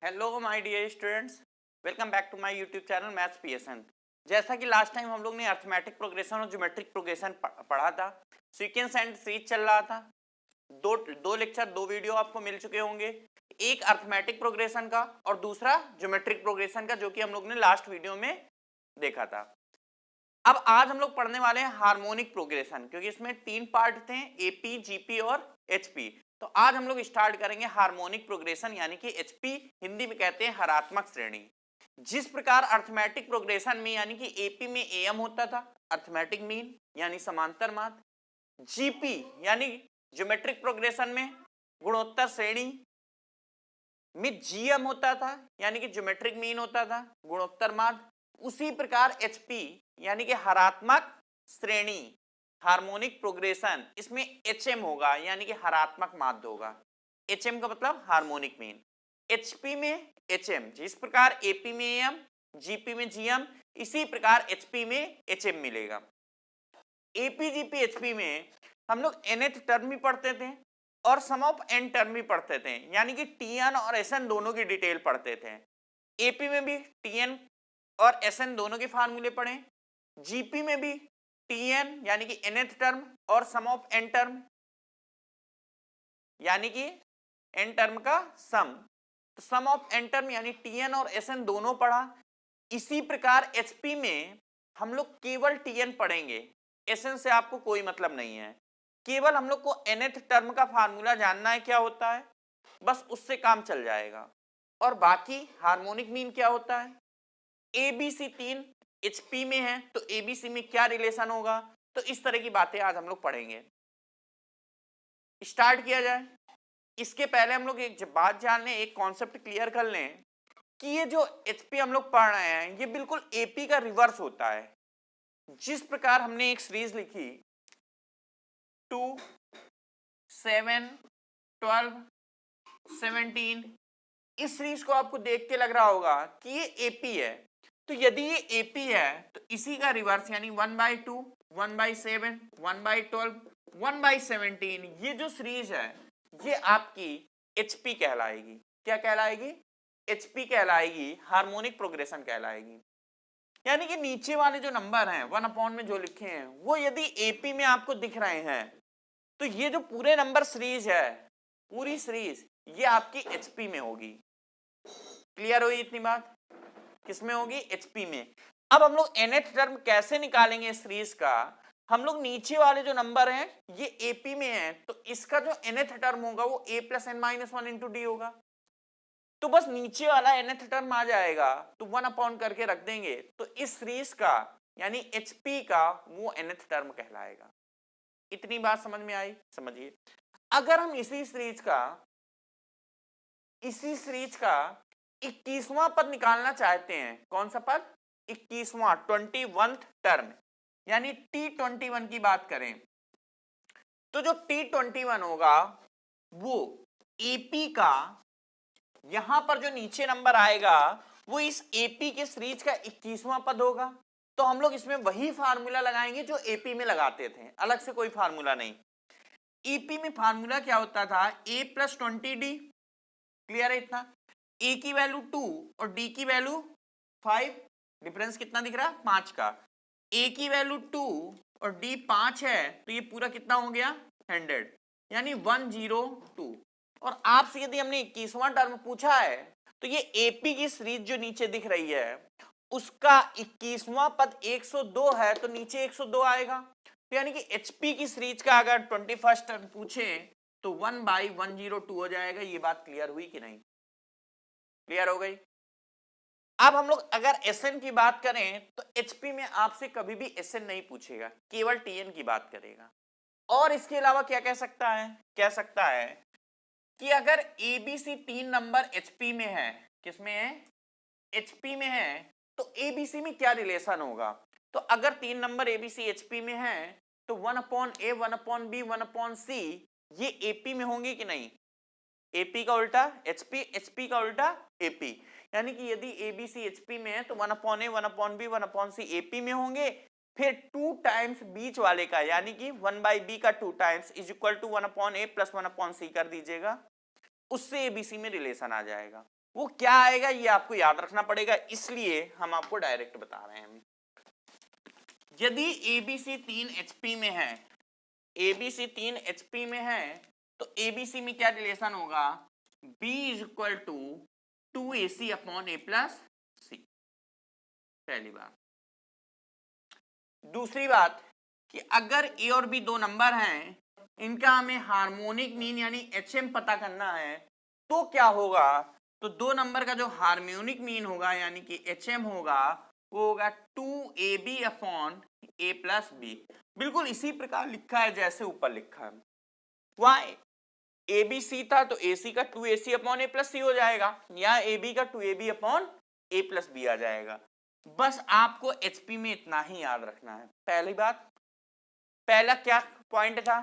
Hello my dear students, welcome back to my YouTube channel maths PSN. जैसा कि last time हम लोग ने अर्थमेटिक प्रोग्रेशन और ज्योमेट्रिक प्रोग्रेशन पढ़ा था। सीक्वेंस एंड सीरीज चल रहा था। दो लेक्चर, दो वीडियो आपको मिल चुके होंगे, एक अर्थमेटिक प्रोग्रेशन का और दूसरा ज्योमेट्रिक प्रोग्रेशन का, जो कि हम लोग ने लास्ट वीडियो में देखा था। अब आज हम लोग पढ़ने वाले हैं हार्मोनिक प्रोग्रेशन, क्योंकि इसमें तीन पार्ट थे, एपी, जीपी और एचपी। तो आज हम लोग स्टार्ट करेंगे हार्मोनिक प्रोग्रेशन, यानी कि एचपी, हिंदी में कहते हैं हरात्मक श्रेणी। जिस प्रकार अर्थमेटिक प्रोग्रेशन में यानी कि एपी में एम होता था, अर्थमेटिक मीन यानी समांतर माध्य, जीपी यानी ज्योमेट्रिक प्रोग्रेशन में गुणोत्तर श्रेणी में जीएम होता था, यानी कि ज्योमेट्रिक मीन होता था, गुणोत्तर माध्य। उसी प्रकार एचपी यानी कि हरात्मक श्रेणी, हार्मोनिक प्रोग्रेशन, इसमें एचएम होगा, यानी कि हरात्मक माध्य होगा। एचएम का मतलब हार्मोनिक मीन। एचपी में एचएम, जिस प्रकार एपी में एम, जीपी में जीएम, इसी प्रकार एचपी में एचएम मिलेगा। एपी, जीपी, एचपी में हम लोग nth टर्म भी पढ़ते थे और सम ऑफ n टर्म भी पढ़ते थे, यानी कि tn और sn दोनों की डिटेल पढ़ते थे। एपी में भी tn और sn दोनों के फार्मूले पढ़े, जीपी में भी tn यानी कि nth टर्म और सम ऑफ n टर्म, यानी कि n टर्म का सम, तो सम ऑफ n टर्म यानी tn और sn दोनों पढ़ा। इसी प्रकार एचपी में हम लोग केवल tn पढ़ेंगे, sn से आपको कोई मतलब नहीं है। केवल हम लोग को nth टर्म का फार्मूला जानना है क्या होता है, बस उससे काम चल जाएगा। और बाकी हार्मोनिक मीन क्या होता है, एबीसी तीन एचपी में है, तो एबीसी में क्या रिलेशन होगा, तो इस तरह की बातें आज हम लोग पढ़ेंगे। स्टार्ट किया जाए। इसके पहले हम लोग एक बात जान लें, एक कॉन्सेप्ट क्लियर कर लें कि ये जो एचपी हम लोग पढ़ रहे हैं, ये बिल्कुल एपी का रिवर्स होता है। जिस प्रकार हमने एक सीरीज लिखी 2, 7, 12, 17, इस सीरीज को आपको देख के लग रहा होगा कि ये एपी है। तो यदि ये एपी है तो इसी का रिवर्स यानी 1/2, 1/7, 1/12, 1/17, ये जो सीरीज है ये आपकी एचपी कहलाएगी। क्या कहलाएगी? एचपी कहलाएगी, हार्मोनिक प्रोग्रेशन कहलाएगी। यानी कि नीचे वाले जो नंबर हैं 1/, में जो लिखे हैं, वो यदि एपी में आपको दिख रहे हैं, तो ये जो पूरे नंबर सीरीज है, पूरी सीरीज, ये आपकी एचपी में होगी। क्लियर हुई इतनी बात? किसमें होगी? एचपी में। अब हम लोग nth टर्म कैसे निकालेंगे इस सीरीज का? हम लोग नीचे वाले जो नंबर हैं ये एपी में है, तो इसका जो nth टर्म होगा वो a + n-1 इंटू डी होगा। तो बस नीचे वाला nth टर्म आ जाएगा, तो 1/, करके रख देंगे, तो इस सीरीज का यानी एचपी का वो nth टर्म कहलाएगा। इतनी बात समझ में आई? समझिए, अगर हम इसी सीरीज का 21वां पद निकालना चाहते हैं, कौन सा पद? 21वां, 21th टर्म, यानी T21 की बात करें, तो जो T21 होगा वो एपी का, यहां पर जो नीचे नंबर आएगा वो इस एपी के सीरीज का 21वां पद होगा। तो हम लोग इसमें वही फार्मूला लगाएंगे जो एपी में लगाते थे, अलग से कोई फार्मूला नहीं। एपी में फार्मूला क्या होता था? a + 20d। क्लियर है इतना? a की वैल्यू 2 और d की वैल्यू 5, डिफरेंस कितना दिख रहा है? 5 का। a की वैल्यू 2 और d 5 है, तो ये पूरा कितना हो गया? 100, यानी 102। और आपसे यदि हमने 21वां टर्म पूछा है, तो ये एपी की सीरीज जो नीचे दिख रही है उसका 21वां पद 102 है, तो नीचे 102 आएगा। तो यानी कि एचपी की सीरीज का अगर 21st टर्म पूछे तो 1/102 हो जाएगा। ये बात क्लियर हुई कि नहीं? क्लियर हो गई? अब हम लोग अगर एसएन की बात करें तो एचपी में आपसे कभी भी एसएन नहीं पूछेगा, केवल टीएन की बात करेगा। और इसके अलावा क्या कह सकता है? कह सकता है कि अगर एबीसी 3 नंबर एचपी में है, किसमें है? एचपी में है, तो एबीसी में क्या रिलेशन होगा? तो अगर 3 नंबर एबीसी एचपी में है तो 1/a, 1/b, 1/c ये एपी में होंगे कि नहीं? एपी का उल्टा एचपी, एचपी का उल्टा एपी। यानी कि यदि एबीसी एचपी में है तो 1/a, 1/b, 1/c एपी में होंगे। फिर 2 टाइम्स बीच वाले का यानी कि 1/b का 2 times is equal to 1/a + 1/c कर दीजिएगा, उससे एबीसी में रिलेशन आ जाएगा। वो क्या आएगा ये आपको याद रखना पड़ेगा, इसलिए हम आपको डायरेक्ट बता रहे हैं। यदि एबीसी 3 एचपी में है, एबीसी 3 एचपी में है, तो एबीसी में क्या रिलेशन होगा, B is equal to 2AC upon A plus C. पहली बात। दूसरी बात कि अगर ए और बी दो नंबर हैं, इनका हमें हार्मोनिक मीन यानी HM पता करना है, तो क्या होगा, तो दो नंबर का जो हार्मोनिक मीन होगा यानी कि HM होगा, वो होगा 2AB upon A plus B. बिल्कुल इसी प्रकार लिखा है जैसे ऊपर लिखा है। वाई ABC था तो AC का 2AC अपॉन A प्लस सी हो जाएगा, या AB का 2AB upon A plus B आ जाएगा। बस आपको HP में इतना ही याद रखना है। पहली बात, पहला क्या पॉइंट था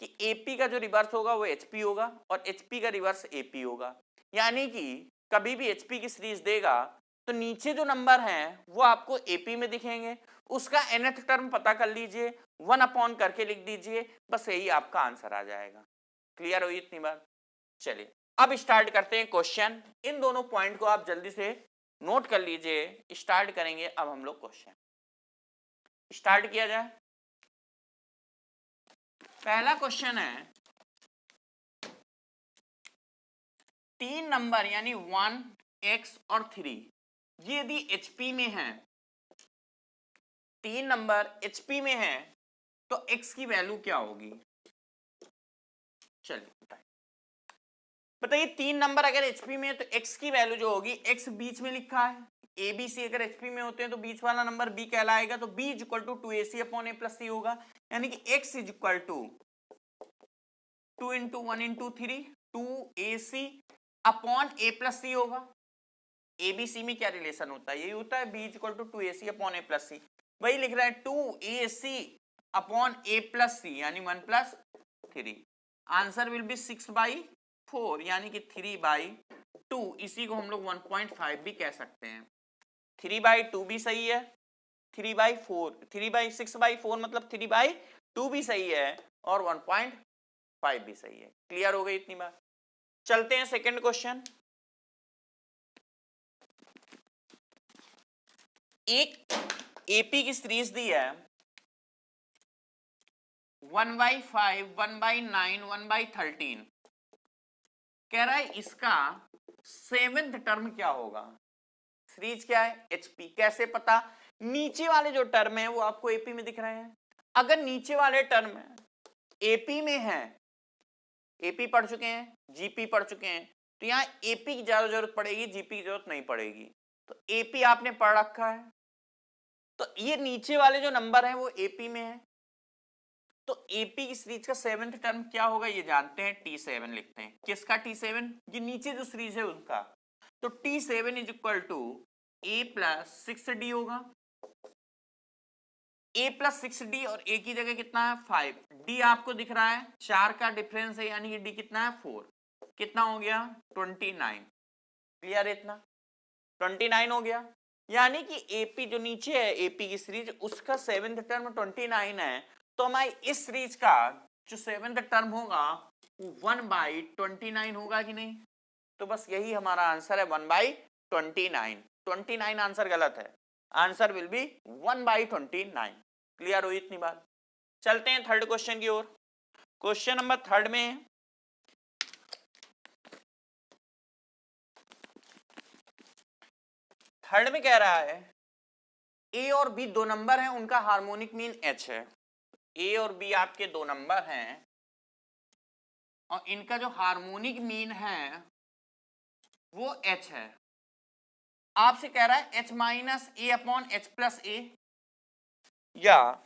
कि AP का जो रिवर्स होगा वो HP होगा और HP का रिवर्स AP होगा, यानी कि कभी भी HP की सीरीज देगा तो नीचे जो नंबर हैं वो आपको AP में दिखेंगे, उसका nth टर्म पता कर लीजिए, 1 अपॉन करके लिख दीजिए, बस यही आपका आंसर आ जाएगा। क्लियर हुई इतनी बात? चलिए अब स्टार्ट करते हैं क्वेश्चन। इन दोनों पॉइंट को आप जल्दी से नोट कर लीजिए। स्टार्ट करेंगे अब हम लोग क्वेश्चन। स्टार्ट किया जाए। पहला क्वेश्चन है, 3 नंबर यानी 1, x और 3 ये यदि HP में है, 3 नंबर HP में है तो x की वैल्यू क्या होगी? चलिए बताइए 3 नंबर अगर HP में है तो x की वैल्यू जो होगी, x बीच में लिखा है, ABC अगर HP में होते हैं तो बीच वाला नंबर B कहलाएगा, तो B is equal to 2AC upon A plus C होगा, यानी कि x is equal to 2 into 1 into 3 2AC upon A plus C होगा। ABC में क्या रिलेशन होता है, यही होता है, B is equal to 2AC upon A plus C. वही लिख रहा है 2AC अपॉन A प्लस सी यानी 1 प्लस 3। आंसर विल बी 6/4 यानी कि 3/2। इसी को हम लोग 1.5 भी कह सकते हैं। 3/2 भी सही है, 6/4 मतलब 3/2 भी सही है और 1.5 भी सही है। क्लियर हो गई इतनी बात? चलते हैं सेकंड क्वेश्चन। एक एपी की सीरीज दी है 1/5 1/9 1/13, कह रहा है इसका 7th टर्म क्या होगा। सीरीज क्या है, एचपी। कैसे पता, नीचे वाले जो टर्म है वो आपको एपी में दिख रहे हैं। अगर नीचे वाले टर्म एपी में है, एपी पढ़ चुके हैं, जीपी पढ़ चुके हैं, तो यहां एपी की ज्यादा जरूरत पड़ेगी, जीपी की जरूरत नहीं पड़ेगी। तो एपी आपने पढ़ रखा है, तो ये नीचे वाले जो नंबर हैं वो एपी में है, तो एपी की सीरीज का 7th टर्म क्या होगा ये जानते हैं, T7 लिखते हैं। किसका T7? ये नीचे जो सीरीज है उसका। तो T7 is equal to A plus 6D होगा। A प्लस 6D और A की जगह कितना है 5, D आपको दिख रहा है 4 का डिफरेंस है, यानी कि D कितना है 4, कितना हो गया 29। क्लियर है इतना? 29 हो गया, यानी कि AP जो नीचे है AP की सीरीज उसका 7th टर्म 29 है, तो हमारी इस सीरीज का जो 7th टर्म होगा वो 1/29 होगा कि नहीं? तो बस यही हमारा आंसर है 1/29। 29 आंसर गलत है, आंसर विल बी 1/29। क्लियर हुई इतनी बात? चलते हैं थर्ड क्वेश्चन की ओर। क्वेश्चन नंबर थर्ड में कह रहा है ए और बी दो नंबर हैं, उनका हार्मोनिक मीन H है। ए और बी आपके दो नंबर हैं और इनका जो हार्मोनिक मीन है वो H है। आपसे कह रहा है H minus A upon H plus A, या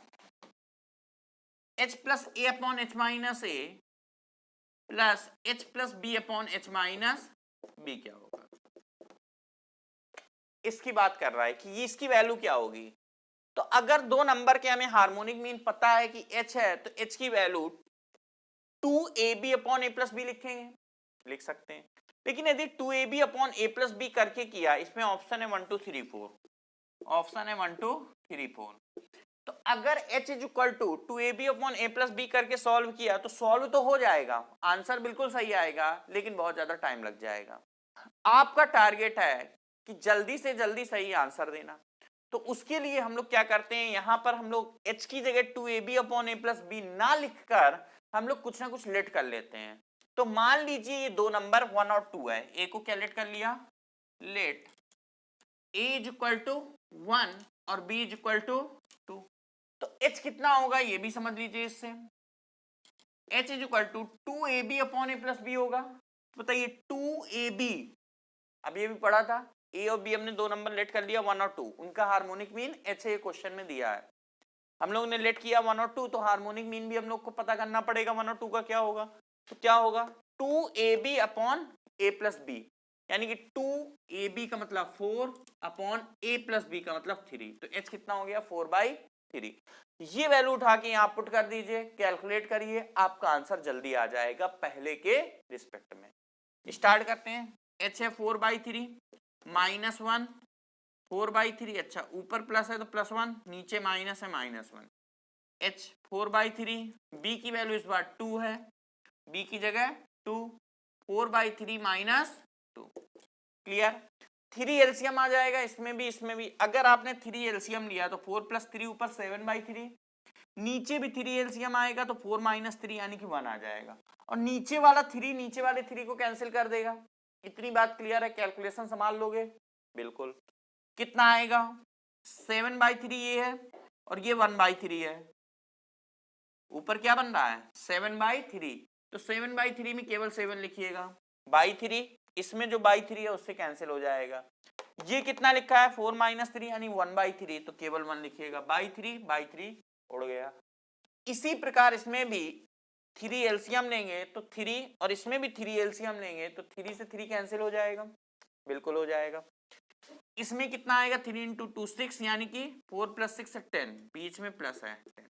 H plus A upon H minus A plus H plus B upon H minus B क्या होगा, इसकी बात कर रहा है कि इसकी वैल्यू क्या होगी। तो अगर दो नंबर के हमें हार्मोनिक मीन पता है कि H है, तो H की value 2AB upon A plus B लिखेंगे, लिख सकते हैं। लेकिन यदि 2AB upon A plus B करके किया, इसमें ऑप्शन है 1 2 3 4, ऑप्शन है 1 2 3 4। तो अगर H is equal to 2AB upon A plus B करके सॉल्व किया तो सॉल्व तो हो जाएगा, आंसर बिल्कुल सही आएगा, लेकिन बहुत ज्यादा टाइम लग जाएगा। आपका टारगेट है कि जल्दी से जल्दी सही आंसर देना, तो उसके लिए हम लोग क्या करते हैं, यहां पर हम लोग h की जगह 2ab upon a plus B ना लिखकर हम लोग कुछ ना कुछ लेट कर लेते हैं। तो मान लीजिए ये दो नंबर 1 और 2 है, a को क्या लेट कर लिया, let a is equal to 1 और b इज इक्वल टू 2। तो h कितना होगा ये भी समझ लीजिए, इससे h is equal to 2ab upon a plus B होगा। बताइए 2ab, अब ये भी पढ़ा था, a और b हमने दो नंबर लेट कर लिया 1 और 2, उनका हार्मोनिक मीन h है, क्वेश्चन में दिया है। हम लोग ने लेट किया 1 और 2, तो हार्मोनिक मीन भी हम लोग को पता करना पड़ेगा 1 और 2 का क्या होगा। तो क्या होगा 2ab upon a plus B, यानी कि 2ab का मतलब 4 अपॉन a प्लस बी का मतलब 3। तो h कितना हो गया 4/3। ये वैल्यू उठा के यहां पुट कर दीजिए, कैलकुलेट करिए, आपका आंसर जल्दी आ जाएगा पहले के रिस्पेक्ट में। स्टार्ट करते हैं, h है 4/3 माइनस 1 4/3, अच्छा ऊपर प्लस है तो +1, नीचे माइनस है -1, h 4/3, b की वैल्यू इस बार 2 है, b की जगह 2, 4/3 माइनस 2। क्लियर, 3 एलसीएम आ जाएगा इसमें भी। अगर आपने 3 एलसीएम लिया तो 4 + 3 ऊपर 7/3, नीचे भी 3 एलसीएम आएगा तो 4 - 3 यानी कि 1 आ जाएगा, और नीचे वाला 3 नीचे वाले 3 को कैंसिल कर देगा। इतनी बात क्लियर है, कैलकुलेशन संभाल लोगे बिल्कुल। कितना आएगा 7/3 ये है और ये 1/3 है, ऊपर क्या बन रहा है 7/3, तो 7/3 में केवल 7 लिखिएगा, बाई 3 इसमें जो बाई 3 है उससे कैंसिल हो जाएगा। ये कितना लिखा है 4 - 3 यानी 1/3, तो केवल 1 लिखिएगा, बाई 3 उड़ गया। इसी प्रकार इसमें भी 3 एलसीएम लेंगे तो 3, और इसमें भी 3 एलसीएम लेंगे तो 3 से 3 कैंसिल हो जाएगा, बिल्कुल हो जाएगा। इसमें कितना आएगा 3 × 2 6, यानी कि 4 + 6 है 10, बीच में प्लस है 10।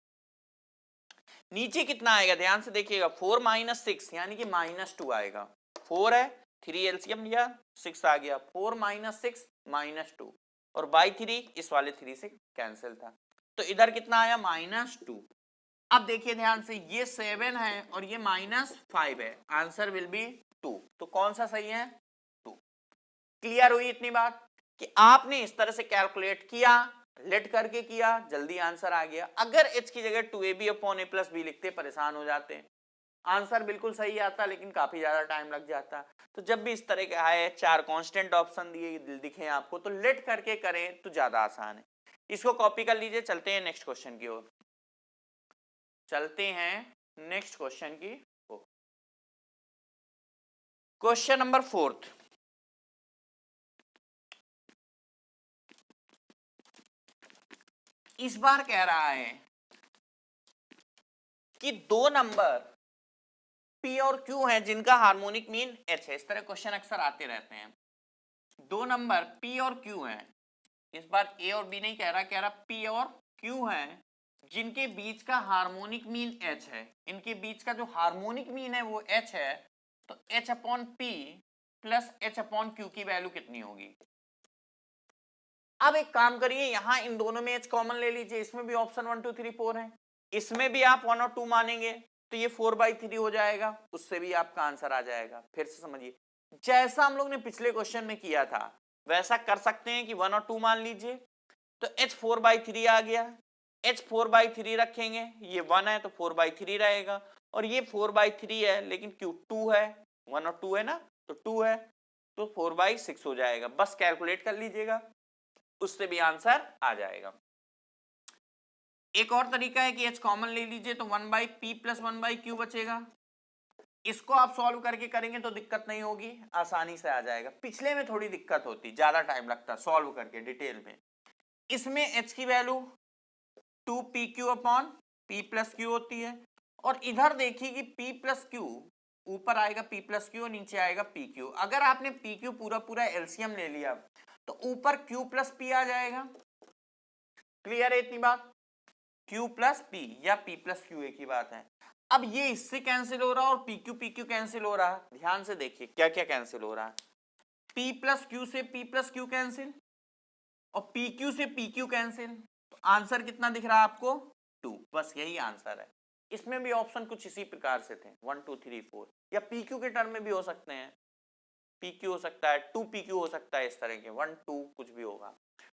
नीचे कितना आएगा ध्यान से देखिएगा 4 - 6 यानी कि -2 आएगा, 4 है 3 एलसीएम लिया 6 आ गया, 4 - 6 -2, और बाई 3 इस वाले 3 से कैंसिल था, तो इधर कितना आया -2। अब देखिए ध्यान से, ये 7 है और ये -5 है, आंसर विल बी 2। तो कौन सा सही है 2। क्लियर हुई इतनी बात कि आपने इस तरह से कैलकुलेट किया, लेट करके किया, जल्दी आंसर आ गया। अगर h की जगह 2ab upon a plus B लिखते परेशान हो जाते, आंसर बिल्कुल सही आता लेकिन काफी ज्यादा टाइम लग जाता। तो जब भी इस तरह के आए 4 कांस्टेंट ऑप्शन दिए दिखे आपको, तो लेट करके करें तो ज्यादा आसान है। इसको कॉपी कर लीजिए, चलते हैं नेक्स्ट क्वेश्चन की ओर, चलते हैं नेक्स्ट क्वेश्चन की ओर। क्वेश्चन नंबर 4, इस बार कह रहा है कि दो नंबर P और Q हैं जिनका हार्मोनिक मीन H है। इस तरह क्वेश्चन अक्सर आते रहते हैं। दो नंबर P और Q हैं, इस बार A और B नहीं कह रहा P और Q हैं जिनके बीच का हार्मोनिक मीन H है। इनके बीच का जो हार्मोनिक मीन है वो H है, तो H upon P plus H upon Q की वैल्यू कितनी होगी। अब एक काम करिए, यहां इन दोनों में H कॉमन ले लीजिए, इसमें भी ऑप्शन 1 2 3 4 है, इसमें भी आप 1 और 2 मानेंगे तो ये 4/3 हो जाएगा, उससे भी आपका आंसर आ जाएगा। फिर से समझिए, जैसा हम लोग ने पिछले क्वेश्चन में किया था वैसा कर सकते हैं कि 1 और 2 मान लीजिए, तो H 4/3 आ गया, H 4/3 रखेंगे, ये 1 है तो 4/3 रहेगा, और ये 4/3 है लेकिन Q 2 है, 1 और 2 है ना, तो 2 है तो 4/6 हो जाएगा। बस कैलकुलेट कर लीजिएगा, उससे भी आंसर आ जाएगा। एक और तरीका है कि H कॉमन ले लीजिए तो 1/P प्लस 1/Q बचेगा। इसको आप सॉल्व करके करेंगे तो दिक्कत नहीं होगी, आसानी से आ जाएगा। पिछले में थोड़ी दिक्कत होती, ज्यादा टाइम लगता सॉल्व करके डिटेल में। इसमें H की value 2PQ upon P plus Q होती है, और इधर देखिए कि P प्लस Q ऊपर आएगा P प्लस Q और नीचे आएगा PQ। अगर आपने PQ पूरा पूरा एलसीएम ले लिया तो ऊपर Q प्लस P आ जाएगा। क्लियर है इतनी बात, Q प्लस P या P प्लस Q एक ही बात है। अब ये इससे कैंसिल हो रहा है और PQ कैंसिल हो रहा है। ध्यान से देखिए क्या क्या कैंसिल हो रहा है, P प्लस Q से P प्लस Q कैंसिल, और PQ से PQ कैंसिल, तो आंसर कितना दिख रहा है आपको 2, बस यही आंसर है। इसमें भी ऑप्शन कुछ इसी प्रकार से थे 1 2 3 4, या PQ के टर्म में भी हो सकते हैं। PQ हो सकता है, 2PQ हो सकता है, इस तरह के 1 2 कुछ भी होगा।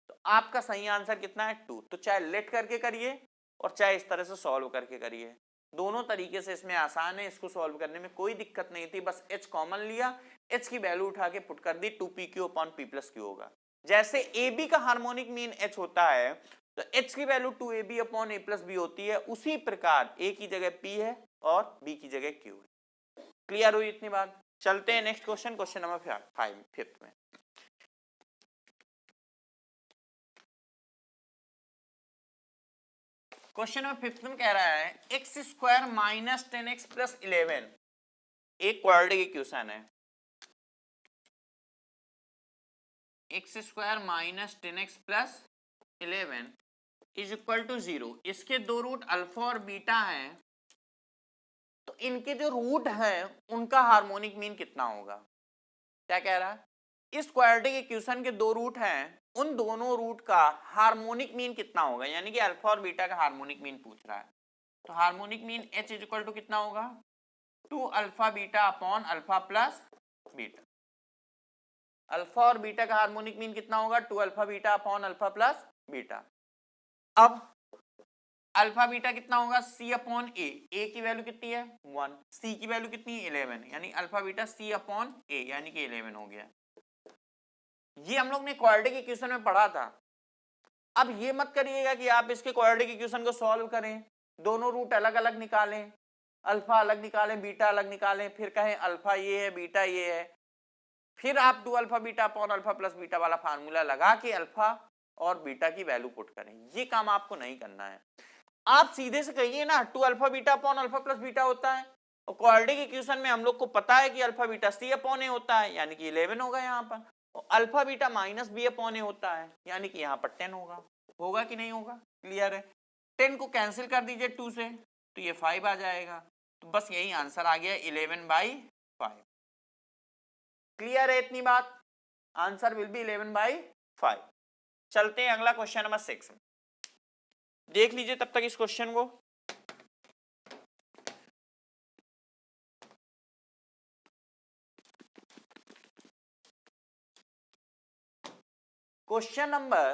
तो आपका सही आंसर कितना है 2। तो चाहे लेट करके करिए और चाहे इस तरह से सॉल्व करके करिए, दोनों तरीके से इसमें आसान है, इसको सॉल्व करने में कोई दिक्कत नहीं थी। बस h कॉमन लिया, h की वैल्यू उठा के पुट कर दी, 2PQ upon P plus Q होगा। जैसे AB का हार्मोनिक मीन h होता है तो h की value 2AB upon A plus B होती है, उसी प्रकार A की जगह P है और B की जगह Q है। क्लियर हुई इतनी बात? चलते हैं next question, question number 5 fifth में। क्वेश्चन नंबर 5 में कह रहा है X square minus 10x plus 11, एक क्वाड्रेटिक इक्वेशन है। X square minus 10x plus 11 is equal to 0। इसके दो रूट अल्फा और बीटा हैं, तो इनके जो रूट हैं उनका हार्मोनिक मीन कितना होगा? क्या कह रहा है? इस क्वाड्रेटिक इक्वेशन के दो रूट हैं, उन दोनों रूट का हार्मोनिक मीन कितना होगा, यानी कि अल्फा और बीटा का हार्मोनिक मीन पूछ रहा है। तो harmonic mean h is equal to कितना होगा? 2 alpha beta upon alpha plus beta. Alpha और बीटा का हार्मोनिक मीन कितना होगा? 2 alpha beta upon alpha plus beta. अब अल्फा बीटा कितना होगा? c अपॉन ए की वैल्यू कितनी है 1, c की वैल्यू कितनी है 11, यानी अल्फा बीटा c अपॉन ए यानी कि 11 हो गया। ये हम लोग ने क्वाड्रेटिक इक्वेशन में पढ़ा था। अब ये मत करिएगा कि आप इसके क्वाड्रेटिक इक्वेशन को सॉल्व करें, दोनों रूट अलग अलग निकालें, अल्फा अलग निकालें, बीटा अलग निकालें, फिर कहें अल्फा ये है बीटा ये है, फिर आप 2 alpha beta upon alpha plus beta वाला फार्मूला लगा के अल्फा और बीटा की वैल्यू पुट करें। ये काम आपको नहीं करना है। आप सीधे से कहिए ना 2 alpha beta upon alpha plus beta होता है, और क्वाड्रेटिक इक्वेशन में हम लोग को पता है कि alpha beta c upon a होता है, यानी कि 11 होगा यहाँ पर, और alpha beta minus b upon a होता है, यानी कि यहाँ पर 10 होगा। होगा कि नहीं होगा? क्लियर है? 10 को कैंसिल कर दीजिए 2 से, तो ये 5 आ जाएगा। तो बस यही आंसर आ गया 11/5। क्लियर है इतनी बात? Answer will be 11/5। चलते हैं अगला क्वेश्चन नंबर 6 में, देख लीजिए तब तक इस क्वेश्चन को। क्वेश्चन नंबर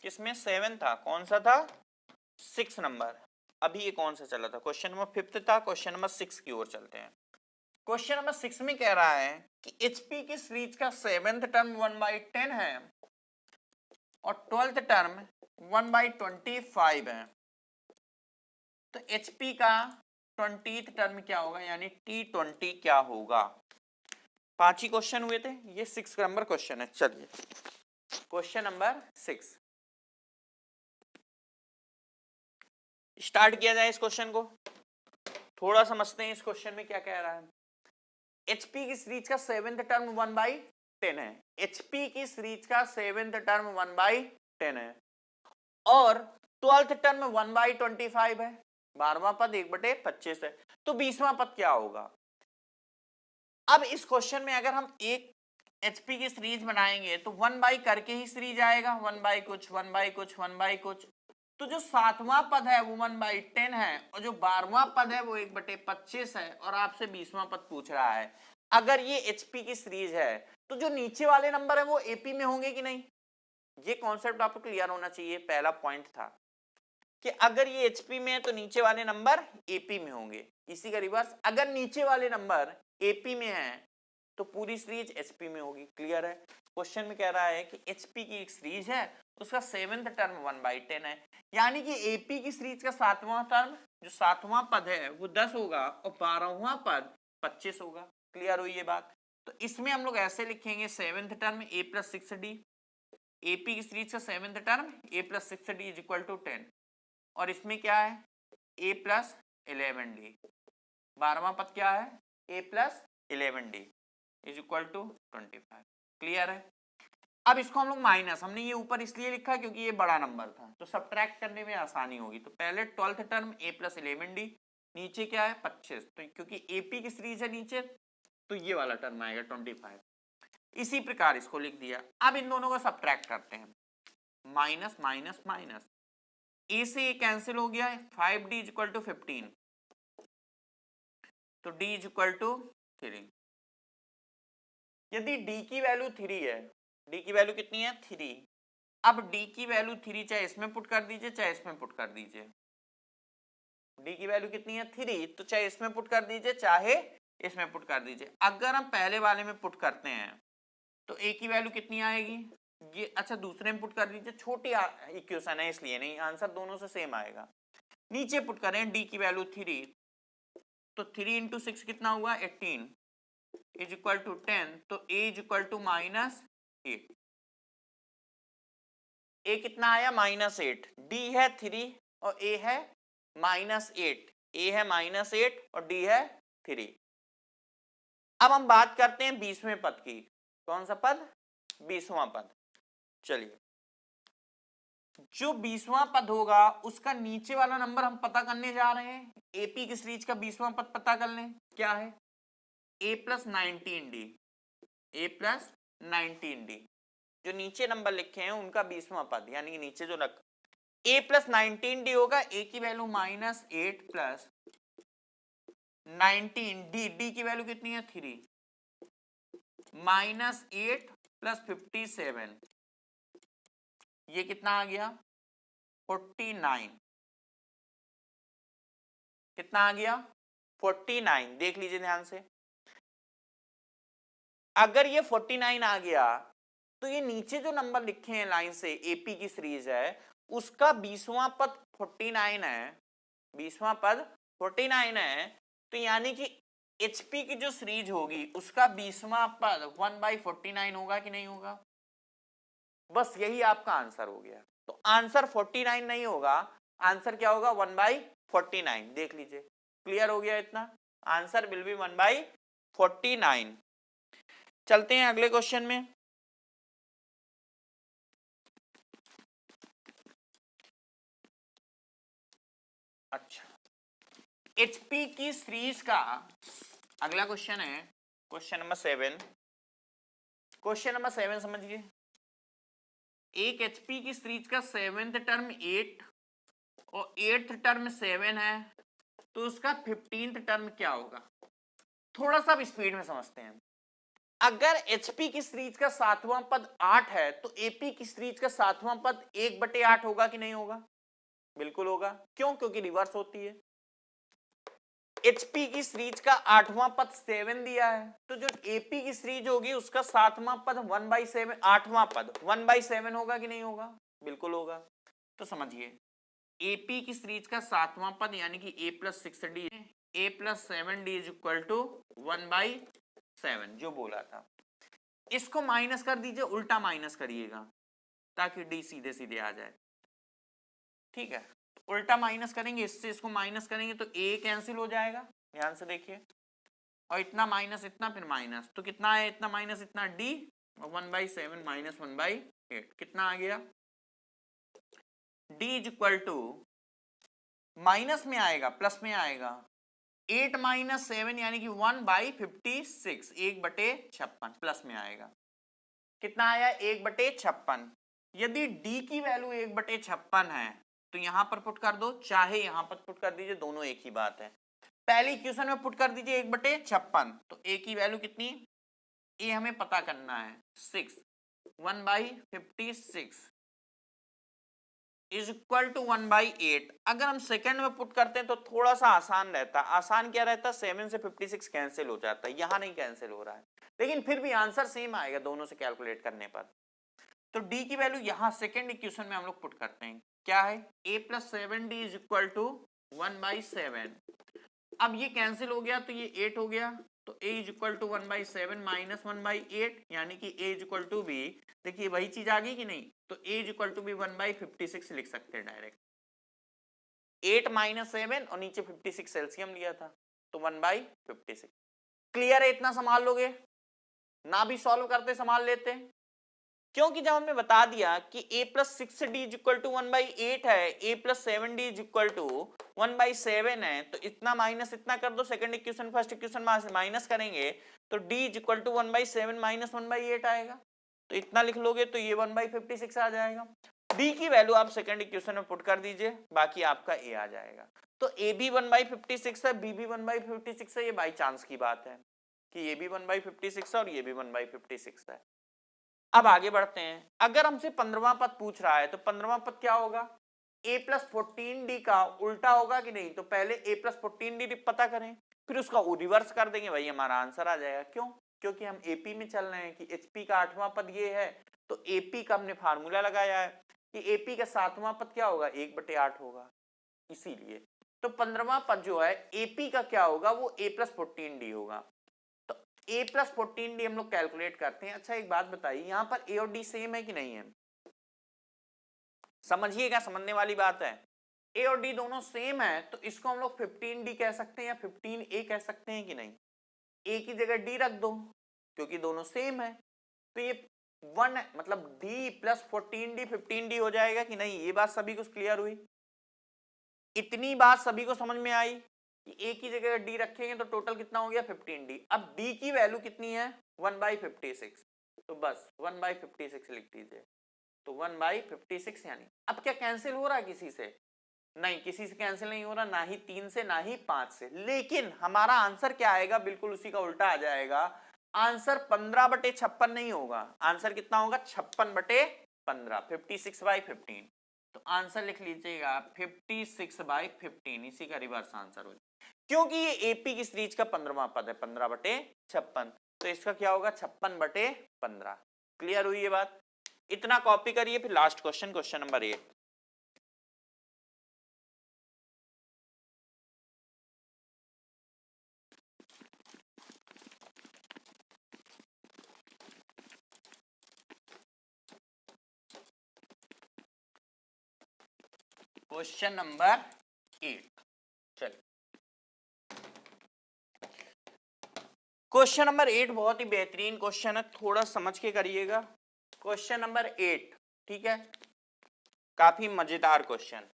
किसमें 7 था, कौन सा था? 6 नंबर। अभी ये कौन सा चला था? क्वेश्चन नंबर 5 था, क्वेश्चन नंबर 6 की ओर चलते हैं। क्वेश्चन नंबर 6 में कह रहा है कि HP की सीरीज का 7th टर्म 1/10 है और 12th टर्म 1/25 है। तो HP का 20th टर्म क्या होगा, यानी T20 क्या होगा? 5 ही क्वेश्चन हुए थे, ये 6 नंबर क्वेश्चन है। चलिए क्वेश्चन नंबर 6 स्टार्ट किया जाए। इस क्वेश्चन को थोड़ा समझते हैं, इस क्वेश्चन में क्या कह रहा है। HP की सीरीज का 7th टर्म 1/10 है। HP की सीरीज का 7th टर्म 1/10 है और 12th टर्म 1/25 है। 12वां पद 1/25 है, तो 20वां पद क्या होगा? अब इस क्वेश्चन में अगर हम एक HP की सीरीज बनाएंगे तो 1 बाई करके ही सीरीज आएगा, 1 बाई कुछ 1 बाई कुछ 1 बाई कुछ। तो जो 7वां पद है वो 1/10 है और जो 12वां पद है वो 1/25 है, और आपसे 20वां पद पूछ रहा है। अगर ये HP की सीरीज है तो जो नीचे वाले नंबर है वो AP में होंगे कि नहीं? ये कॉन्सेप्ट आपको क्लियर होना चाहिए। पहला पॉइंट था कि अगर ये HP में है तो नीचे वाले नंबर AP में होंगे। इसी का रिवर्स, अगर नीचे वाले नंबर AP में है तो पूरी सीरीज HP में होगी। क्लियर है? क्वेश्चन में कह रहा है कि HP की एक सीरीज है, उसका 7th टर्म 1/10 है, यानी कि AP की सीरीज का 7वां टर्म, जो 7वां पद है वो 10 होगा और 12वां पद 25 होगा। क्लियर हुई ये बात? तो इसमें हम लोग ऐसे लिखेंगे 7th term A + 6D। AP की सीरीज का 7th term A + 6D is equal to 10, और इसमें क्या है A + 11D। 12वां पद क्या है? A + 11D is equal to 25। Clear है? अब इसको हम लोग माइनस, हमने ये ऊपर इसलिए लिखा क्योंकि ये बड़ा नंबर था तो सब्ट्रैक्ट करने में आसानी होगी। तो पहले 12th टर्म A + 11D, नीचे क्या है 25, तो क्योंकि AP की सीरीज है नीचे तो ये वाला टर्म आएगा 25। इसी प्रकार इसको लिख दिया। अब इन दोनों को सब्ट्रैक्ट करते हैं, माइनस माइनस माइनस, A से A कैंसिल हो गया है, 5D इज इक्वल टू 15, तो D इज इक्वल टू 3। यदि डी की वैल्यू 3 है, डी की वैल्यू कितनी है 3, अब डी की वैल्यू 3 चाहे इसमें पुट कर दीजिए चाहे इसमें पुट कर दीजिए, डी की वैल्यू कितनी है 3, तो चाहे इसमें पुट कर दीजिए चाहे इसमें पुट कर दीजिए। अगर हम पहले वाले में पुट करते हैं तो ए की वैल्यू कितनी आएगी, ये अच्छा दूसरे में पुट कर दीजिए, छोटी इक्वेशन है इसलिए नहीं, आंसर दोनों से सेम आएगा। नीचे पुट करें डी की वैल्यू 3, तो 3 इंटू 6 कितना हुआ 18 इज इक्वल टू 10, तो ए इज इक्वल टू -8, ए कितना आया -8, डी है 3 और ए है -8, ए है -8 और डी है 3। अब हम बात करते हैं 20वें पद की, कौन सा पद 20वां पद। चलिए जो 20वां पद होगा उसका नीचे वाला नंबर हम पता करने जा रहे हैं, एपी की सीरीज का 20वां पद पता कर लें, क्या है a plus 19d, a plus 19d, जो नीचे नंबर लिखे हैं उनका 20वां पद, यानी कि नीचे जो रख a प्लस 19d होगा, a की वैल्यू -8 प्लस 19d, d की वैल्यू कितनी है 3, -8 प्लस 57, ये कितना आ गया 49, कितना आ गया 49, देख लीजिए ध्यान से। अगर ये 49 आ गया तो ये नीचे जो नंबर लिखे हैं लाइन से एपी की सीरीज है उसका 20वां पद 49 है, 20वां पद 49 है, तो यानी कि एचपी की जो सीरीज होगी उसका 20वां पद 1/49 होगा कि नहीं होगा, बस यही आपका आंसर हो गया। तो आंसर 49 नहीं होगा, आंसर क्या होगा 1/49, देख लीजिए क्लियर हो गया इतना, आंसर विल बी 1/49। चलते हैं अगले क्वेश्चन में। अच्छा एचपी की सीरीज का अगला क्वेश्चन है क्वेश्चन नंबर 7, क्वेश्चन नंबर 7 समझिए, एक एचपी की सीरीज का 7th टर्म 8 और 8th टर्म 7 है, तो उसका 15th टर्म क्या होगा, थोड़ा सा स्पीड में समझते हैं। अगर एचपी की सीरीज का 7वां पद 8 है तो एपी की सीरीज का 7वां पद 1/8 होगा कि नहीं होगा, बिल्कुल होगा, क्यों, क्योंकि रिवर्स होती है। एचपी की सीरीज का 8वां पद 7 दिया है, तो जो एपी की सीरीज होगी उसका 7वां पद 1/7, 8वां पद 1/7 होगा कि नहीं होगा, बिल्कुल होगा। तो समझिए एपी की सीरीज का 7वां पद यानी कि a plus 6d, a plus 7d is equal to 1/7 जो बोला था, इसको माइनस कर दीजिए, उल्टा माइनस करिएगा ताकि d सीधे सीधे आ जाए, ठीक है, उल्टा माइनस करेंगे, इससे इसको माइनस करेंगे तो a कैंसिल हो जाएगा, ध्यान से देखिए, और इतना माइनस इतना फिर माइनस, तो कितना है इतना माइनस इतना d, और 1/7 माइनस 1/8 कितना आ गया, d is equal to minus में आएगा प्लस में आएगा, 8 माइनस 7 यानी कि 1/56, 1/56 प्लस में आएगा, कितना आया 1/56। यदि d की वैल्यू 1/56 है तो यहां पर पुट कर दो, चाहे यहां पर पुट कर दीजिए, दोनों एक ही बात है। पहली इक्वेशन में पुट कर दीजिए 1/56, तो a की वैल्यू कितनी, a हमें पता करना है 6, 1/56 इज इक्वल टू 1/8। अगर हम सेकंड में पुट करते हैं तो थोड़ा सा आसान रहता, आसान क्या रहता, 7 से 56 कैंसिल हो जाता है, यहां नहीं कैंसिल हो रहा है, लेकिन फिर भी आंसर सेम आएगा दोनों से कैलकुलेट करने पर। तो d की वैल्यू यहां सेकंड इक्वेशन में हम लोग पुट करते हैं, क्या है a plus 7d is equal to 1/7। अब ये कैंसिल हो गया तो ये 8 हो गया, तो a is equal to 1/7 minus 1/8 यानी कि a is equal to b, देखिए वही चीज आ गई कि नहीं, तो a is equal to b 1/56 लिख सकते हैं डायरेक्ट, 8 माइनस 7 और नीचे 56 सेल्सियम लिया था तो 1/56। क्लियर है, इतना संभाल लोगे ना, भी सॉल्व करते संभाल लेते हैं, क्योंकि जब हमने बता दिया कि a plus 6d is equal to 1/8 है, a plus 7d is equal to 1/7 है, तो इतना माइनस इतना कर दो, second equation first equation minus करेंगे तो d is equal to 1/7 minus 1/8 आएगा, तो इतना लिख लोगे तो ये 1/56 आ जाएगा। d की वैल्यू आप सेकंड इक्वेशन में पुट कर दीजिए, बाकी आपका a आ जाएगा। तो a भी 1/56 है, b भी 1/56 है, ये बाई चांस की बात है। कि ये भी 1/56 है और ये भी 1/56 है। अब आगे बढ़ते हैं, अगर हमसे 15वां पद पूछ रहा है तो 15वां पद क्या होगा, a प्लस 14d का उल्टा होगा कि नहीं, तो पहले a प्लस 14d पता करें, फिर उसका रिवर्स कर देंगे, भाई हमारा आंसर आ जाएगा। क्यों? क्योंकि हम एपी में चल रहे हैं कि एचपी का 8वां पद ये है, तो एपी का हमने फार्मूला लगाया है कि एपी का 7वां पद क्या होगा, 1/8 होगा, इसीलिए। तो 15वां पद जो है एपी का क्या होगा, वो a प्लस 14d होगा। तो a प्लस 14d हम लोग कैलकुलेट करते हैं। अच्छा एक बात बताइए, यहां पर a और d सेम है कि नहीं है, समझिएगा, समझने वाली बात है। a और d दोनों सेम है तो इसको हम लोग 15d कह सकते हैं या 15a कह सकते हैं कि नहीं, a की जगह d रख दो क्योंकि दोनों सेम है, तो ये 1 मतलब d प्लस 14d 15d हो जाएगा कि नहीं। ये बात सभी को क्लियर हुई, इतनी बात सभी को समझ में आई कि a की जगह d रखेंगे तो टोटल कितना हो गया 15d। अब d की वैल्यू कितनी है 1/56, तो बस 1/56 लिख दीजिए, तो 1/56 यानी। अब क्या कैंसिल हो रहा है किसी से, नहीं किसी से कैंसिल नहीं हो रहा, ना ही 3 से ना ही 5 से, लेकिन हमारा आंसर क्या आएगा, बिल्कुल उसी का उल्टा आ जाएगा। आंसर 15/56 नहीं होगा, आंसर कितना होगा 56/15, 56/15। तो आंसर लिख लीजिएगा 56/15, इसी का रिवर्स आंसर हो जाएगा, क्योंकि ये एपी की सीरीज का 15वां पद है 15/56, तो इसका क्या होगा 56/15। क्लियर हुई ये बात, इतना कॉपी करिए। फिर last question, question number 8। Question number 8, चलिए क्वेश्चन नंबर 8 बहुत ही बेहतरीन क्वेश्चन है, थोड़ा समझ के करिएगा। क्वेश्चन नंबर 8, ठीक है, काफी मजेदार क्वेश्चन।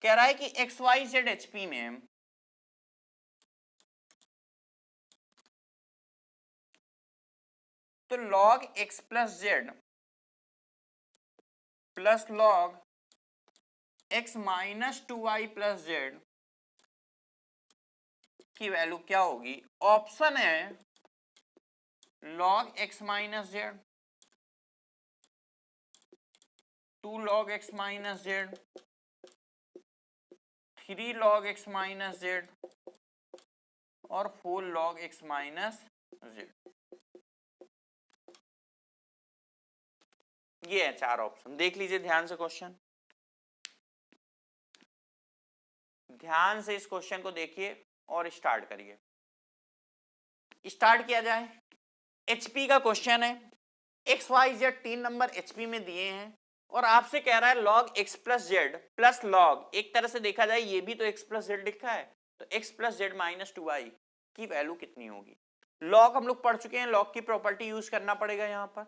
कह रहा है कि XYZ HP में तो log x plus Z plus log x minus 2y plus Z की वैल्यू क्या होगी। ऑप्शन है log x minus Z, 2 log x minus Z, 3 log x minus Z और 4 log x माइनस जेड। ये है 4 option, देख लीजिए ध्यान से क्वेश्चन, ध्यान से इस क्वेश्चन को देखिए और स्टार्ट करिए। स्टार्ट किया जाए, एचपी का क्वेश्चन है, एक्स वाई जेड 3 नंबर एचपी में दिए हैं और आपसे कह रहा है log x plus Z plus log, एक तरह से देखा जाए ये भी तो x प्लस जेड लिखा है, तो x plus Z minus 2y की वैल्यू कितनी होगी। log हम लोग पढ़ चुके हैं, log की प्रॉपर्टी यूज करना पड़ेगा यहां पर,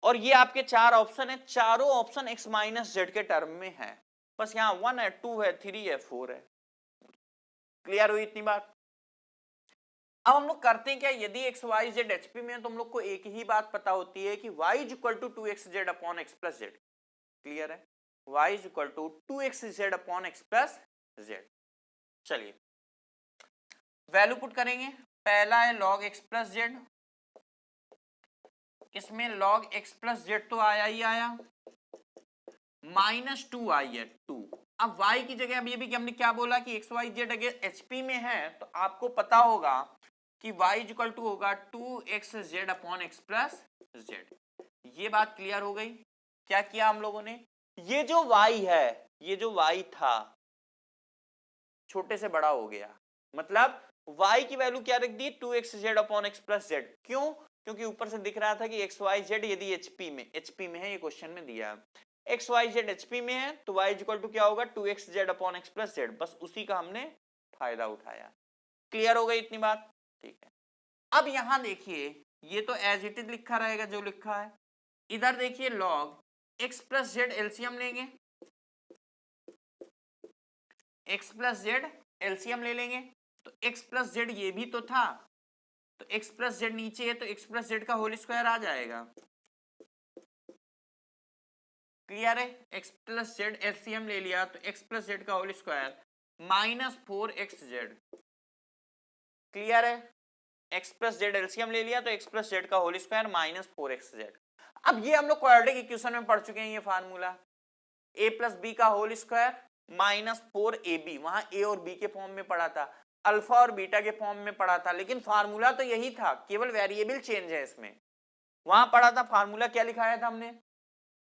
और ये आपके 4 ऑप्शन है, चारों ऑप्शन x माइनस जेड के टर्म में है, बस यहाँ 1 है 2 है 3 है 4 है। क्लियर हुई इतनी बात। अब हम लोग करते हैं क्या, यदि एक्स वाई जेड एचपी में है तो हम लोग को एक ही बात पता होती है कि y is equal to 2xz upon x plus Z. क्लियर है, y is equal to 2xz upon x plus Z. चलिए वैल्यू पुट करेंगे, पहला है log x प्लस जेड, इसमें log x प्लस जेड तो आया ही आया, माइनस 2 आई है 2। अब y की जगह अब ये भी कि हमने क्या बोला कि एक्स वाई जेड अगर एचपी में है तो आपको पता होगा कि y इज इक्वल टू होगा 2xz upon x plus z. ये बात क्लियर हो गई। क्या किया हम लोगों ने, ये जो y है, ये जो y था छोटे से बड़ा हो गया, मतलब y की वैल्यू क्या रख दी 2xz upon x plus Z. क्यों, क्योंकि ऊपर से दिख रहा था कि एक्स वाई जेड यदि एचपी में है, ये क्वेश्चन में दिया है एक्स वाई जेड एचपी में है तो y इज इक्वल टू क्या होगा 2xz upon x plus Z, बस उसी का हमने फायदा उठाया। क्लियर हो गई इतनी बात, ठीक है। अब यहां देखिए ये तो एज इट इज लिखा रहेगा जो लिखा है, इधर देखिए log x plus Z LCM लेंगे, x प्लस जेड एलसीएम ले लेंगे, तो x प्लस जेड ये भी तो था, तो x प्लस जेड नीचे है तो x प्लस जेड का होल स्क्वायर आ जाएगा। क्लियर है, x प्लस जेड एलसीएम ले लिया तो x प्लस जेड का whole square minus 4xz clear है? x प्लस जेड एलसीएम ले लिया तो x प्लस जेड का होल स्क्वायर माइनस 4xz। अब ये हम लोग क्वाड्रेटिक इक्वेशन में पढ़ चुके हैं, ये फार्मूला a प्लस बी का होल स्क्वायर माइनस 4ab, वहां a और b के फॉर्म में पढ़ा था, अल्फा और बीटा के फॉर्म में पढ़ा था, लेकिन फार्मूला तो यही था, केवल वेरिएबल चेंज है इसमें। वहां पढ़ा था फार्मूला क्या लिखाया था हमने,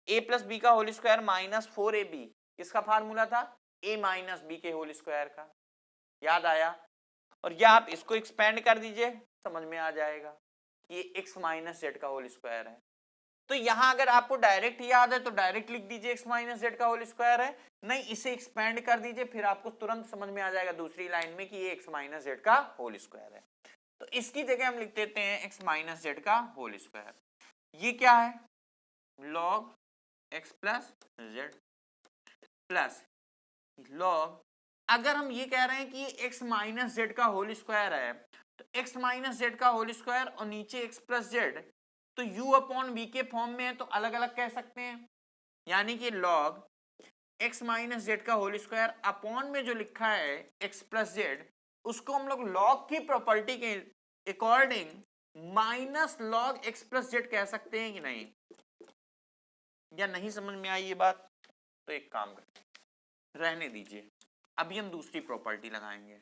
a प्लस बी का होल स्क्वायर माइनस 4ab, किसका फार्मूला था, a माइनस बी के होल स्क्वायर का, याद आया? और या आप इसको एक्सपेंड कर दीजिए, समझ में आ जाएगा, ये x माइनस जेड का होल स्क्वायर है। तो यहां अगर आपको डायरेक्ट याद है तो डायरेक्ट लिख दीजिए x माइनस जेड का होल स्क्वायर है, नहीं इसे एक्सपेंड कर दीजिए, फिर आपको तुरंत समझ में आ जाएगा दूसरी लाइन में कि ये x माइनस जेड का होल स्क्वायर है। तो इसकी जगह हम लिख देते हैं x माइनस जेड का होल स्क्वायर। ये क्या है, log x plus Z plus log, अगर हम ये कह रहे हैं कि ये x माइनस जेड का होल स्क्वायर है तो x माइनस जेड का होल स्क्वायर और नीचे x प्लस जेड, तो u अपॉन v के फॉर्म में है तो अलग अलग कह सकते हैं, यानी कि log x माइनस जेड का होल स्क्वायर अपॉन में जो लिखा है x प्लस जेड, उसको हम लोग log की प्रॉपर्टी के according minus log x plus Z कह सकते हैं कि नहीं, या नहीं समझ में आई ये बात? तो एक काम करते, रहने दीजिए, अभी हम दूसरी प्रॉपर्टी लगाएंगे।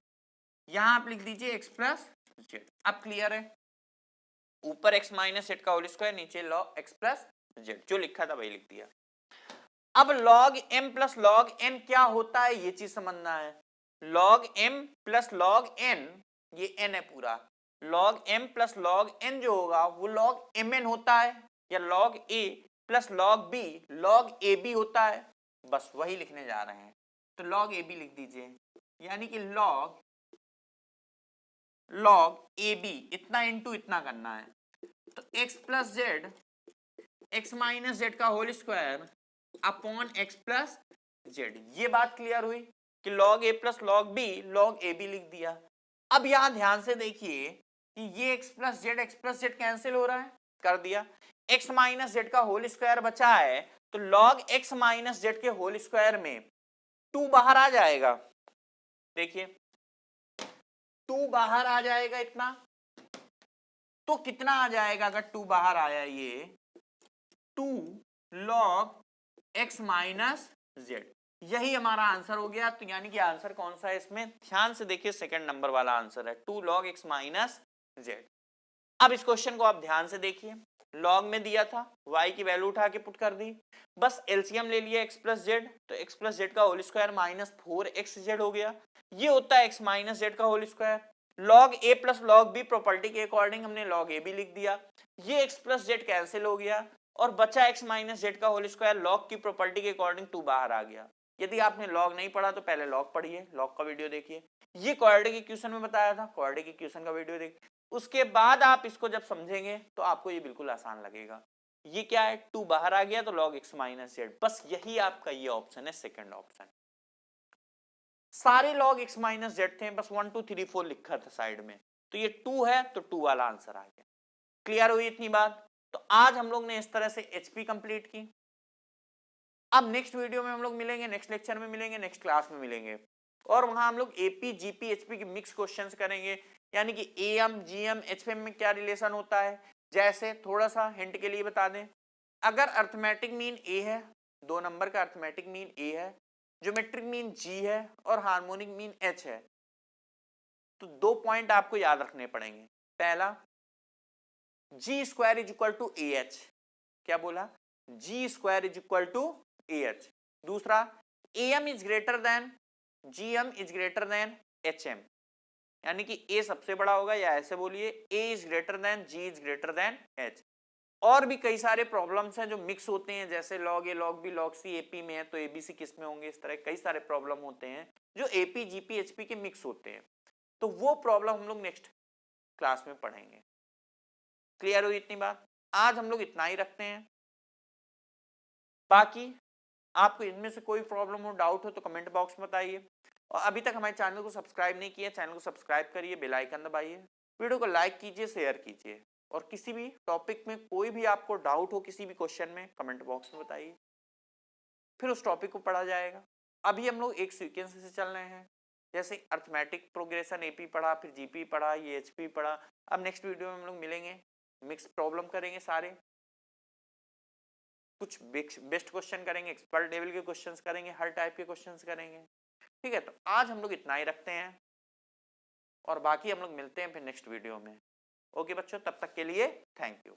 यहां आप लिख दीजिए x प्लस जेड। अब क्लियर है, ऊपर x माइनस जेड का होल स्क्वायर, नीचे log x प्लस जेड, जो लिखा था वही लिख दिया। अब log m plus log n क्या होता है ये चीज समझना है। log m plus log n, ये n है पूरा, log m plus log n जो होगा वो log mn होता है, या log a plus log b log ab होता है, बस वही लिखने जा रहे हैं। तो log ab लिख दीजिए, यानी कि log ab इतना इंटू इतना करना है, तो x plus z x minus Z का whole square upon x plus z. ये बात क्लियर हुई कि log a plus log b log ab लिख दिया। अब यहां ध्यान से देखिए कि ये x प्लस जेड कैंसिल हो रहा है, कर दिया, x माइनस जेड का होल स्क्वायर बचा है, तो log x माइनस जेड के होल स्क्वायर में 2 बाहर आ जाएगा, देखिए 2 बाहर आ जाएगा इतना, तो कितना आ जाएगा अगर 2 बाहर आया, ये 2 log x माइनस जेड, यही हमारा आंसर हो गया। तो यानी कि आंसर कौन सा है इसमें, ध्यान से देखिए, सेकंड नंबर वाला आंसर है 2 log x माइनस जेड। अब इस क्वेश्चन को आप ध्यान से देखिए, log में दिया था, y की वैल्यू उठा के पुट कर दी, बस एलसीएम ले लिया x प्लस जेड, तो x प्लस जेड का होल स्क्वायर माइनस 4xz हो गया, ये होता है x माइनस जेड का whole square. log a plus log b property के अकॉर्डिंग हमने log a भी लिख दिया, ये x प्लस जेड कैंसिल हो गया और बचा x माइनस जेड का होल स्क्वायर, log की प्रॉपर्टी के अकॉर्डिंग 2 बाहर आ गया। यदि आपने log नहीं पढ़ा तो पहले log पढ़िए, log का वीडियो देखिए, ये क्वाड्रेटिक इक्वेशन में बताया था, क्वाड्रेटिक इक्वेशन का वीडियो देखिए, उसके बाद आप इसको जब समझेंगे तो आपको ये बिल्कुल आसान लगेगा। ये क्या है, 2 बाहर आ गया तो log x माइनस जेड, बस यही आपका ये ऑप्शन है, सेकंड ऑप्शन। सारे log x माइनस जेड थे, बस 1 2 3 4 लिखा था साइड में, तो ये 2 है तो 2 वाला आंसर आ गया। क्लियर हुई इतनी बात? तो आज हम लोग ने इस तरह से HP कंप्लीट की। अब नेक्स्ट वीडियो में हम लोग मिलेंगे, नेक्स्ट लेक्चर में मिलेंगे, नेक्स्ट क्लास में मिलेंगे, और वहां हम लोग AP GP HP के मिक्स क्वेश्चंस करेंगे, यानी कि AM GM HM में क्या रिलेशन होता है। जैसे थोड़ा सा हिंट के लिए बता दें, अगर अर्थमेटिक मीन A है, 2 नंबर का अर्थमेटिक मीन A है, ज्योमेट्रिक मीन G है और हार्मोनिक मीन H है, तो 2 पॉइंट आपको याद रखने पड़ेंगे। पहला, G square is equal to AH, क्या बोला, G square is equal to AH। दूसरा, AM इज ग्रेटर देन GM इज ग्रेटर देन HM, यानी कि A सबसे बड़ा होगा, या ऐसे बोलिए A is greater then G is greater then H। और भी कई सारे प्रॉब्लम्स हैं जो मिक्स होते हैं, जैसे log A log B log C AP में है तो ABC किस में होंगे, इस तरह कई सारे प्रॉब्लम होते हैं जो AP GP HP के मिक्स होते हैं, तो वो प्रॉब्लम हम लोग नेक्स्ट क्लास में पढ़ेंगे। क्लियर हुई इतनी बात? आज हम लोग इतना ही रखते हैं, बाकी आपको इनमें से कोई प्रॉब्लम हो, डाउट हो तो कमेंट बॉक्स में बताइए, और अभी तक हमारे चैनल को सब्सक्राइब नहीं किया, चैनल को सब्सक्राइब करिए, बेल आइकन दबाइए, वीडियो को लाइक कीजिए, शेयर कीजिए, और किसी भी टॉपिक में कोई भी आपको डाउट हो किसी भी क्वेश्चन में, कमेंट बॉक्स में बताइए, फिर उस टॉपिक को पढ़ा जाएगा। अभी हम लोग एक सीक्वेंस से चल रहे हैं, जैसे अर्थमेटिक प्रोग्रेशन एपी पढ़ा, फिर जीपी पढ़ा, ये एचपी पढ़ा। अब नेक्स्ट वीडियो में हम लोग मिलेंगे, मिक्स प्रॉब्लम करेंगे, सारे कुछ बेस्ट क्वेश्चन करेंगे, एक्सपर्ट लेवल के क्वेश्चंस करेंगे, हर टाइप के क्वेश्चंस करेंगे। ठीक है, तो आज हम लोग इतना ही रखते हैं और बाकी हम लोग मिलते हैं फिर नेक्स्ट वीडियो में। ओके बच्चों, तब तक के लिए थैंक यू।